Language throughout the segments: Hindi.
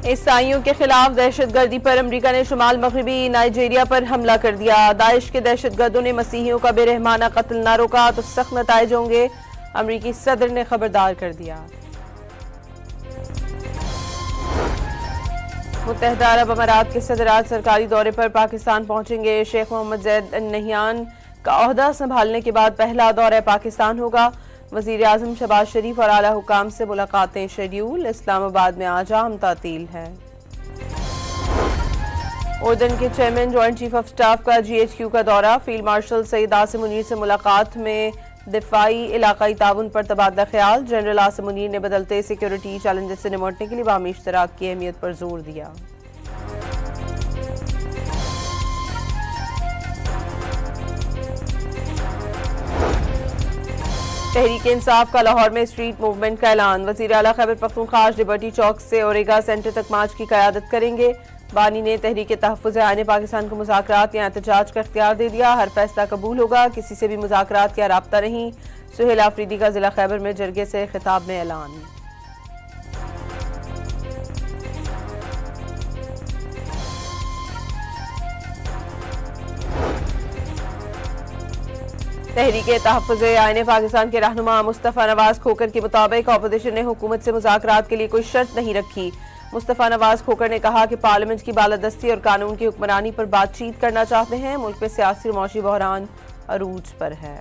ईसाइयों के खिलाफ दहशतगर्दी पर अमरीका ने शुमाल मगरबी नाइजीरिया पर हमला कर दिया। दाइश के दहशतगर्दों ने मसीहियों का बेरहमाना कत्ल न रोका तो सख्त नताइज होंगे, अमरीकी सदर ने खबरदार कर दिया। मुत्तहदा अरब अमारात के सदर आज सरकारी दौरे पर पाकिस्तान पहुंचेंगे। शेख मोहम्मद जैद अल नहयान का ओहदा संभालने के बाद पहला दौरा पाकिस्तान होगा। वजीर आजम शहबाज शरीफ और आला हुकाम से मुलाकातें शेड्यूल। इस्लामाबाद में आज आम तातील है। उर्दन के chairman joint chief of staff का GHQ का दौरा। फील्ड मार्शल सईद आसिम मुनीर से मुलाकात में दिफाई इलाकाई ताउन पर तबादला ख्याल। जनरल आसिम मुनीर ने बदलते सिक्योरिटी चैलेंजेस से निपटने के लिए बाहमी इश्तराक की अहमियत पर जोर दिया। तहरीक इंसाफ का लाहौर में स्ट्रीट मूवमेंट का ऐलान। वजीर आला खैबर पख्तूनख्वा आज लिबर्टी चौक से ओरेगा सेंटर तक मार्च की क़यादत करेंगे। बानी ने तहरीक तहफ़्फ़ुज़ आईन पाकिस्तान को मुज़ाकरात या एहतजाज का इख्तियार दे दिया। हर फैसला कबूल होगा, किसी से भी मुज़ाकरात या राब्ता नहीं। सुहेल आफरीदी का जिला खैबर में जरगे से खिताब में ऐलान। तहरीक तहफ़्फ़ुज़ आईन पाकिस्तान के रहनुमा मुस्तफ़ा नवाज खोकर के मुताबिक अपोजिशन ने हुकूमत से मुज़ाकरात के लिए कोई शर्त नहीं रखी। मुस्तफ़ा नवाज खोकर ने कहा कि पार्लियामेंट की बालादस्ती और कानून की हुक्मरानी पर बातचीत करना चाहते हैं। मुल्क में सियासी और मौशी बहरान अरूज पर है।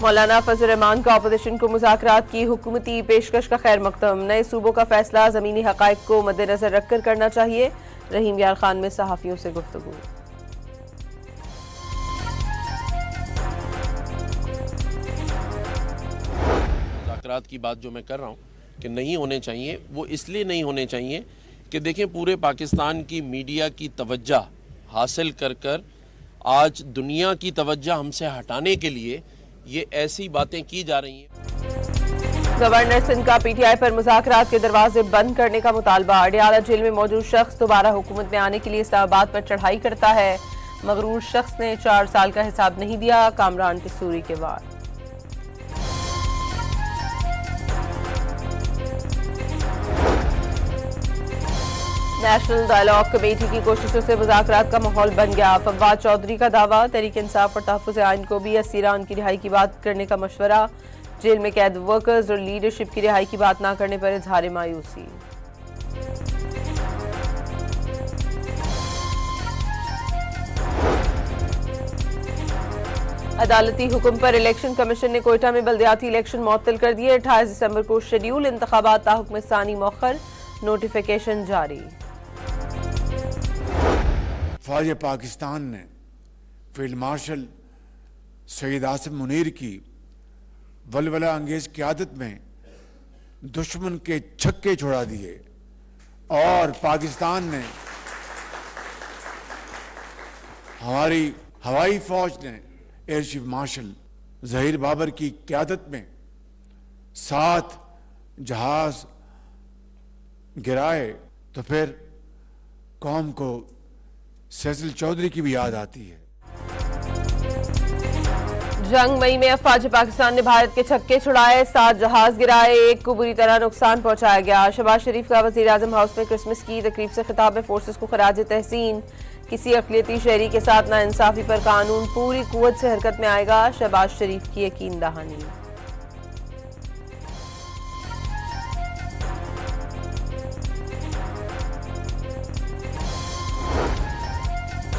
मौलाना फजल रहमान का अपोजिशन को मुज़ाकरात की हुकूमती पेशकश का खैर मकदम। नए सूबों का फैसला ज़मीनी हक़ाइक़ को मद्देनजर रखकर करना चाहिए। रहीम यार खान में सहाफ़ियों से गुफ्तगू। मुज़ाकरात की बात जो मैं कर रहा हूँ कि नहीं होने चाहिए, वो इसलिए नहीं होने चाहिए कि देखें पूरे पाकिस्तान की मीडिया की तवज्जो हासिल कर कर आज दुनिया की तवज्जो हमसे हटाने के लिए ये ऐसी बातें की जा रही हैं। गवर्नर सिंध का PTI पर मुज़ाकरात के दरवाजे बंद करने का मुतालबा। अडियाला जेल में मौजूद शख्स दोबारा हुकूमत में आने के लिए इस्लामाबाद पर चढ़ाई करता है। मगरूर शख्स ने 4 साल का हिसाब नहीं दिया। कामरान किसूरी के वार। नेशनल डायलॉग कमेटी की कोशिशों से मुज़ाकरात का माहौल बन गया। फवाद चौधरी का दावा। तहरीक इंसाफ और तहफ़्फ़ुज़ आईन को भी असीरान की रिहाई की बात करने का मशवरा। जेल में कैद वर्कर्स और लीडरशिप की रिहाई की बात ना करने पर इजहार मायूसी। अदालती हुक्म पर इलेक्शन कमीशन ने कोयटा में बल्दियाती इलेक्शन मुअत्तल कर दिए। 28 दिसंबर को शेड्यूल इंतखाबात ताहुक्म सानी मौखर। नोटिफिकेशन जारी। फौज पाकिस्तान ने फील्ड मार्शल सईद आसिम मुनीर की वलवला अंगेज क़यादत में दुश्मन के छक्के छुड़ा दिए और पाकिस्तान ने हमारी हवाई फौज ने air chief marshal Zaheer Babar की क़यादत में 7 जहाज गिराए तो फिर कौम को सैसिल चौधरी की भी याद आती है। जंग मई में अफवाज पाकिस्तान ने भारत के छक्के छुड़ाए, 7 जहाज गिराए, 1 को बुरी तरह नुकसान पहुंचाया गया। शहबाज शरीफ का वजीर आजम हाउस में क्रिसमस की तकरीब से खिताब में फोर्सेस को खराज तहसीन। किसी अक़लियती शहरी के साथ नाइंसाफी पर कानून पूरी कुव्वत से हरकत में आएगा। शहबाज शरीफ की यकीन दहानी।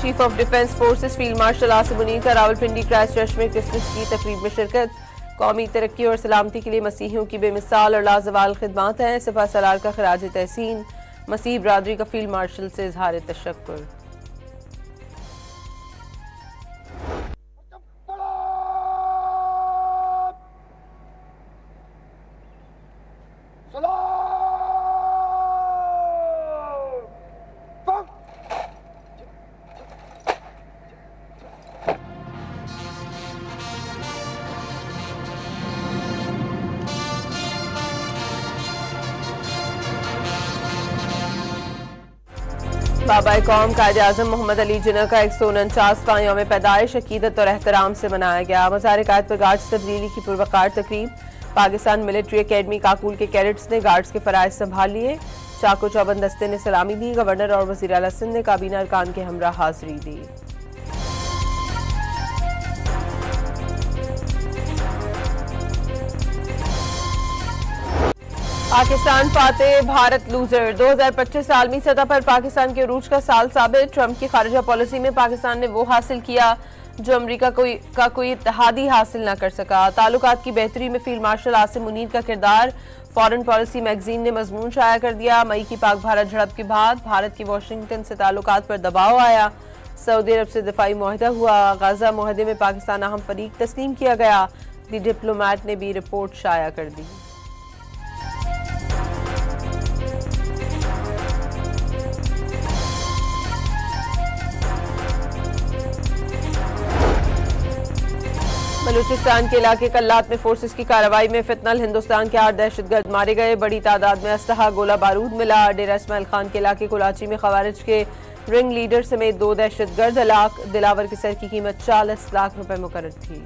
Chief of defence forces field marshal Asim Munir का रावलपिंडी क्राइस्ट चर्च में क्रिसमस की तकरीब में शिरकत। कौमी तरक्की और सलामती के लिए मसीहियों की बेमिसाल और लाजवाल खिदमात हैं। सिपा सलार का खराज तहसीन। मसीह बरादरी का फील्ड मार्शल से इजहार तशक्कुर। बाबा कौम कायदे आजम मोहम्मद अली जिन्ना का 149वां यौम पैदाइश अकीदत और एहतराम से मनाया गया। मज़ार कायद पर गार्ड्स तब्दीली की पुरवकार तकरीब। पाकिस्तान मिलिट्री एकेडमी काकुल के कैडेट्स ने गार्ड्स के फराइज संभाल लिए। चाको चौबंद दस्ते ने सलामी दी। गवर्नर और वज़ीर आला सिंध ने काबीना अरकान के हमरा हाजिरी दी। पाकिस्तान फातेह भारत लूजर। 2025 आलमी सतह पर पाकिस्तान के अरूज का साल साबित। ट्रंप की खारिजा पॉलिसी में पाकिस्तान ने वो हासिल किया जो अमरीका का कोई इत्तेहादी हासिल न कर सका। ताल्लुकात की बेहतरी में फील्ड मार्शल आसिम मुनीर का किरदार। फॉरेन पॉलिसी मैगजीन ने मजमून शाया कर दिया। मई की पाक भारत झड़प के बाद भारत की वाशिंगटन से ताल्लुकात पर दबाव आया। सऊदी अरब से दिफाई मुआहदा हुआ। गाजा मुआहदे में पाकिस्तान अहम फरीक तस्लीम किया गया। दी डिप्लोमैट ने भी रिपोर्ट शाया कर दी। बलूचिस्तान के इलाके कल्लात में फोर्सेस की कार्रवाई में फितनल हिंदुस्तान के 8 दहशतगर्द मारे गए। बड़ी तादाद में असलहा गोला बारूद मिला। डेरा इस्माइल खान के इलाके कुलाची में खवारिज के रिंग लीडर समेत 2 दहशतगर्द हलाक। दिलावर के सर की कीमत 40 लाख रुपए मुकर्रर थी।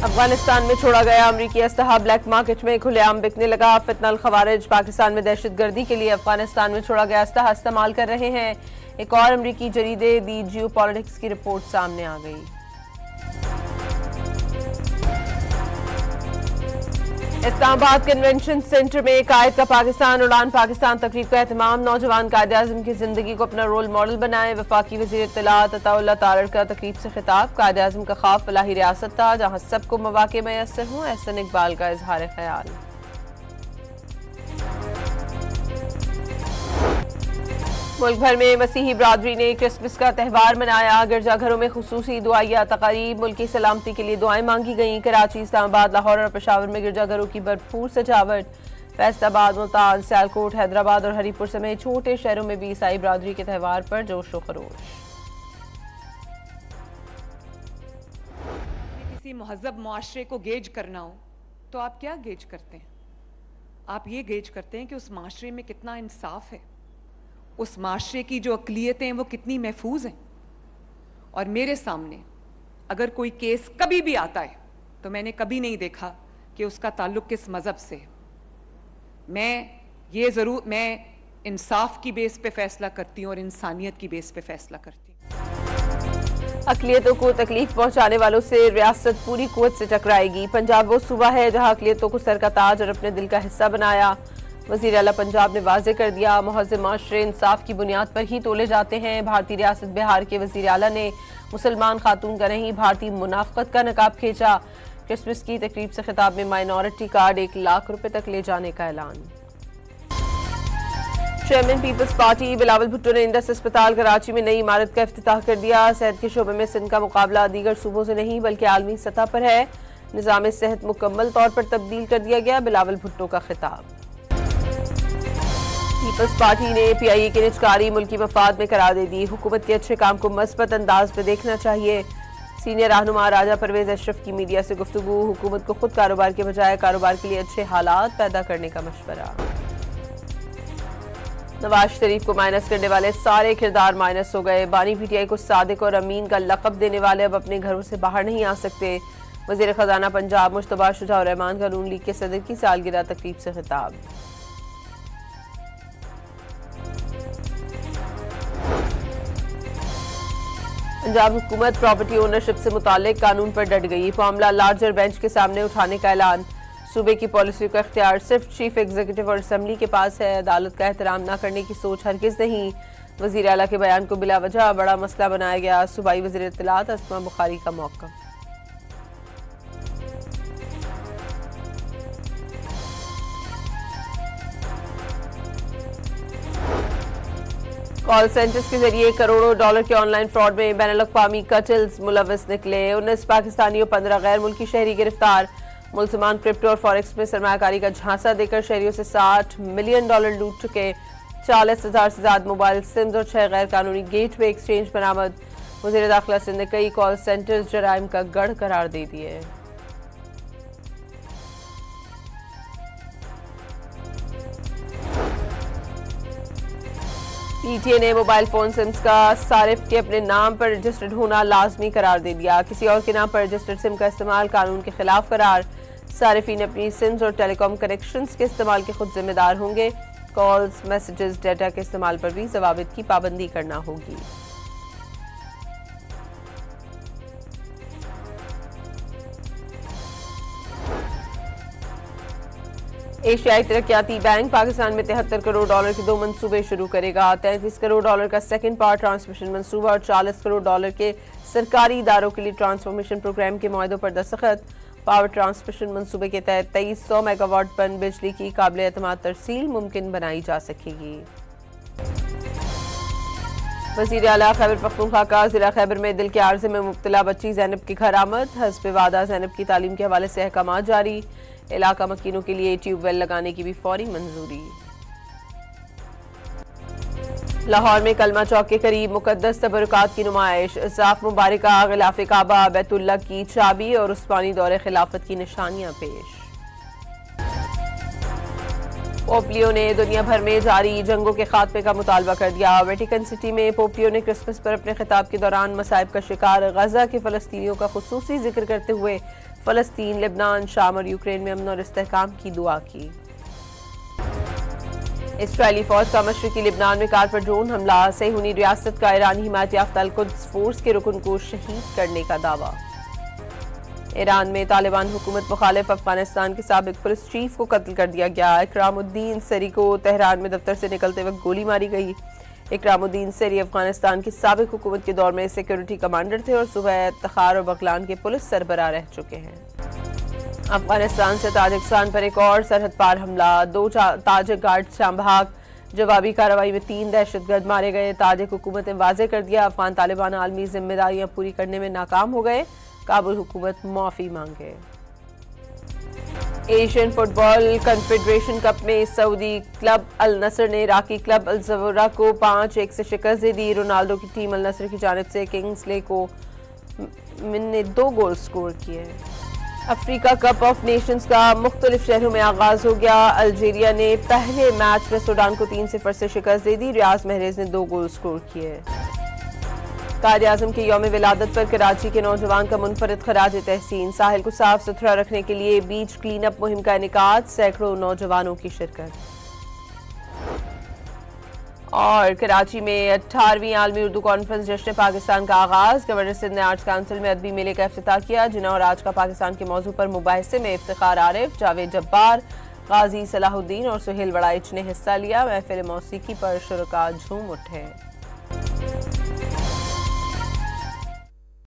अफगानिस्तान में छोड़ा गया अमरीकी असलहा ब्लैक मार्केट में खुलेआम बिकने लगा। फितनल खवारिज पाकिस्तान में दहशतगर्दी के लिए अफगानिस्तान में छोड़ा गया असलहा इस्तेमाल कर रहे हैं। एक और अमरीकी जरीदे दी जियो पॉलिटिक्स की रिपोर्ट सामने आ गई। इस्लामाबाद कन्वेंशन सेंटर में कायद का पाकिस्तान उड़ान पाकिस्तान तकरीब का एहतमाम। नौजवान कायदे आज़म की जिंदगी को अपना रोल मॉडल बनाए। वफाकी वज़ीर इत्तलात अताउल्लाह तारड़ का तकरीब से खिताब। कायदे आज़म का ख्वाब फलाही रियासत था जहाँ सबको मौके मैसर हों। एहसन इकबाल का इजहार ख्याल। मुल्क भर में मसीही बरादरी ने क्रिसमस का त्यौहार मनाया। गिरजाघरों में खुसूसी दुआया तकारीब। मुल्की सलामती के लिए दुआएं मांगी गईं। कराची, इस्लामाबाद, लाहौर और पेशावर में गिरजाघरों की भरपूर सजावट। फैसलाबाद, मुल्तान, सियालकोट, हैदराबाद और हरीपुर समेत छोटे शहरों में भी ईसाई बरादरी के त्यौहार पर जोश व खरोश। किसी महज़ब मुआशरे को गेज करना हो तो आप क्या गेज करते हैं? आप ये गेज करते हैं कि उस माशरे में कितना इंसाफ है, उस माशरे की जो अक़लियतें हैं वो कितनी महफूज हैं। और मेरे सामने अगर कोई केस कभी भी आता है तो मैंने कभी नहीं देखा कि उसका ताल्लुक किस मज़हब से है। मैं इंसाफ की बेस पे फैसला करती हूँ और इंसानियत की बेस पे फैसला करती हूँ। अक़लियतों को तकलीफ पहुंचाने वालों से रियासत पूरी कुव्वत से टकराएगी। पंजाब वो सूबा है जहां अक़लियतों को सर का ताज और अपने दिल का हिस्सा बनाया। वज़ीर आला पंजाब ने वाज़े कर दिया महज़ब माशरे इंसाफ की बुनियाद पर ही तोले जाते हैं। भारतीय रियासत बिहार के वज़ीर आला ने मुसलमान खातून का नहीं भारतीय मुनाफ़क़त का नकाब खींचा। क्रिसमस की तकरीब से खिताब में माइनॉरिटी कार्ड 1 लाख रुपए तक ले जाने का ऐलान। Chairman peoples party Bilawal Bhutto ने इंडस अस्पताल कराची में नई इमारत का इफ्तिताह कर दिया। सेहत के शोबे में सिंध का मुकाबला दीगर सूबों से नहीं बल्कि आलमी सतह पर है। निज़ाम सेहत मुकम्मल तौर पर तब्दील कर दिया गया। बिलावल भुट्टो का खिताब। पीपल्स पार्टी ने PIA की निजकारी मुल्की मफाद में करार दे दी। हुकूमत के अच्छे काम को मस्बत अंदाज में देखना चाहिए। सीनियर रहनुमा राजा परवेज अशरफ की मीडिया से गुफ्तगू। हुकूमत को खुद कारोबार के बजाय कारोबार के लिए अच्छे हालात पैदा करने का मशवरा। नवाज शरीफ को माइनस करने वाले सारे किरदार माइनस हो गए। बानी PTI को सादिक और अमीन का लक़ब देने वाले अब अपने घरों से बाहर नहीं आ सकते। वज़ीर ख़ज़ाना पंजाब मुश्तबा शुजा रहमान का नून लीग के सदर की सालगिरह तकरीब से खिताब। पंजाब हुकूमत प्रॉपर्टी ओनरशिप से मुतालिक कानून पर डट गई। मामला लार्जर बेंच के सामने उठाने का ऐलान। सूबे की पॉलिसी का इख्तियार सिर्फ चीफ एग्जीक्यूटिव और असम्बली के पास है। अदालत का एहतराम न करने की सोच हरगिज नहीं। वज़ीर आला के बयान को बिला वजह बड़ा मसला बनाया गया। सूबाई वज़ीर इत्तलात अस्मा बुखारी का मौक़िफ़। कॉल सेंटर्स के जरिए करोड़ों डॉलर के ऑनलाइन फ्रॉड में बैनुल-अक़वामी कटल्स मुलव्वस निकले। 19 पाकिस्तानी और 15 गैर मुल्की शहरी गिरफ्तार। मुल्ज़मान क्रिप्टो और फॉरेक्स में सरमायाकारी का झांसा देकर शहरियों से $60 मिलियन लूट चुके। 40,000 से ज्यादा मोबाइल सिम्स और 6 गैर कानूनी गेटवे एक्सचेंज बरामद। वज़ीर दाखिला सिंध ने कई कॉल सेंटर्स जराइम का गढ़ करार दे दिए। पीटीए ने मोबाइल फोन सिम्स का सारिफ के अपने नाम पर रजिस्टर्ड होना लाजमी करार दे दिया। किसी और के नाम पर रजिस्टर्ड सिम का इस्तेमाल कानून के खिलाफ करार। सारिफीन अपनी सिम्स और टेलीकॉम कनेक्शंस के इस्तेमाल के खुद जिम्मेदार होंगे। कॉल्स, मैसेजेस, डाटा के इस्तेमाल पर भी ज़वाबित की पाबंदी करना होगी। एशियाई तरक्याती बैंक पाकिस्तान में 73 करोड़ डॉलर के 2 मंसूबे शुरू करेगा। 33 करोड़ डॉलर का सेकंड पावर ट्रांसमिशन मंसूबा और 40 करोड़ डॉलर के सरकारी इदारों के लिए ट्रांसफॉर्मेशन प्रोग्राम के मुआहदों पर दस्तखत। पावर ट्रांसमिशन मंसूबे के तहत 2300 मेगावाट पन बिजली की काबिल एतमाद तरसील मुमकिन बनाई जा सकेगी। वज़ीर आला खैबर पख्तूनख्वा का जिला खैबर में दिल के आर्जे में मुब्तला बच्ची ज़ैनब की घर आमद। हस्ब वादा ज़ैनब की तालीम के हवाले से अहकाम जारी। इलाका मकीनों के लिए ट्यूबवेल लगाने की भी फौरी मंजूरी। लाहौर में कलमा चौक के करीब मुकद्दस तबरुकात की नुमाइश। साफ मुबारका, गिलाफ काबा, बैतुल्ला की चाबी और उस्मानी दौरे खिलाफत की निशानियां पेश। पोपियो ने दुनिया भर में जारी जंगों के खात्मे का मुतालबा कर दिया। वेटिकन सिटी में पोपियो ने क्रिसमस पर अपने खिताब के दौरान मसाइब का शिकार गजा के फलस्तीनियों का खुसूसी जिक्र करते हुए फलस्तीन, लेबनान, शाम और यूक्रेन में अमन और इस्तेहकाम की दुआ की। इस्राएली फौज का मशरकी लेबनान में कार पर ड्रोन हमला। सेहूनी रियासत का ईरानी हिमायत याफ्ता अल-कुद्स फोर्स के रुकन को शहीद करने का दावा। ईरान में तालिबान हुकूमत मुखालिफ अफगानिस्तान के साबिक पुलिस चीफ को कत्ल कर दिया गया। इकरामुद्दीन सरी को तेहरान में दफ्तर से निकलते वक्त गोली मारी गई। इकरामुद्दीन सरी अफगानिस्तान की साबिक हुकूमत के दौर में सिक्योरिटी कमांडर थे और सूबा तखार और बगलान के पुलिस सरबराह रह चुके हैं। अफगानिस्तान से ताजिकिस्तान पर एक और सरहद पार हमला। 2 ताजिक गार्ड शाम भाग। जवाबी कार्रवाई में 3 दहशतगर्द मारे गए। ताजिक हुकूमत ने वाजे कर दिया अफगान तालिबान आलमी जिम्मेदारियां पूरी करने में नाकाम हो गए। काबुल हुकूमत माफी मांगे। एशियन फुटबॉल कन्फेडरेशन कप में सऊदी क्लब अल नसर ने इराकी क्लब अल ज़वरा को 5-1 से शिकस्त दे दी। रोनाल्डो की टीम अल नसर की जानिब से किंग्सले को ने 2 गोल स्कोर किए। अफ्रीका कप ऑफ नेशंस का मुख्तलिफ शहरों में आगाज हो गया। अल्जीरिया ने पहले मैच में सूडान को 3-0 से शिकस्त दे दी। रियाज महरेज ने 2 गोल स्कोर किए। कायद आज़म के यौम विलादत पर कराची के नौजवान का मुनफरिद खराज तहसीन। साहिल को साफ सुथरा रखने के लिए बीच क्लीन अप मुहिम का इनेकाद। सैकड़ों नौजवानों की शिरकत। और कराची में 18वीं आलमी उर्दू कॉन्फ्रेंस जश्न पाकिस्तान का आगाज। गवर्नर सिंध ने आर्ट्स काउंसिल में अदबी मेले का इफ्तिताह किया। जिन्ना और आज का पाकिस्तान के मौजू पर मुबाहिसे में इफ्तिखार आरिफ, जावेद जब्बार, गाजी सलाहुद्दीन और सुहेल वड़ाइच ने हिस्सा लिया। महफिल मौसीकी पर शुरका झूम उठे।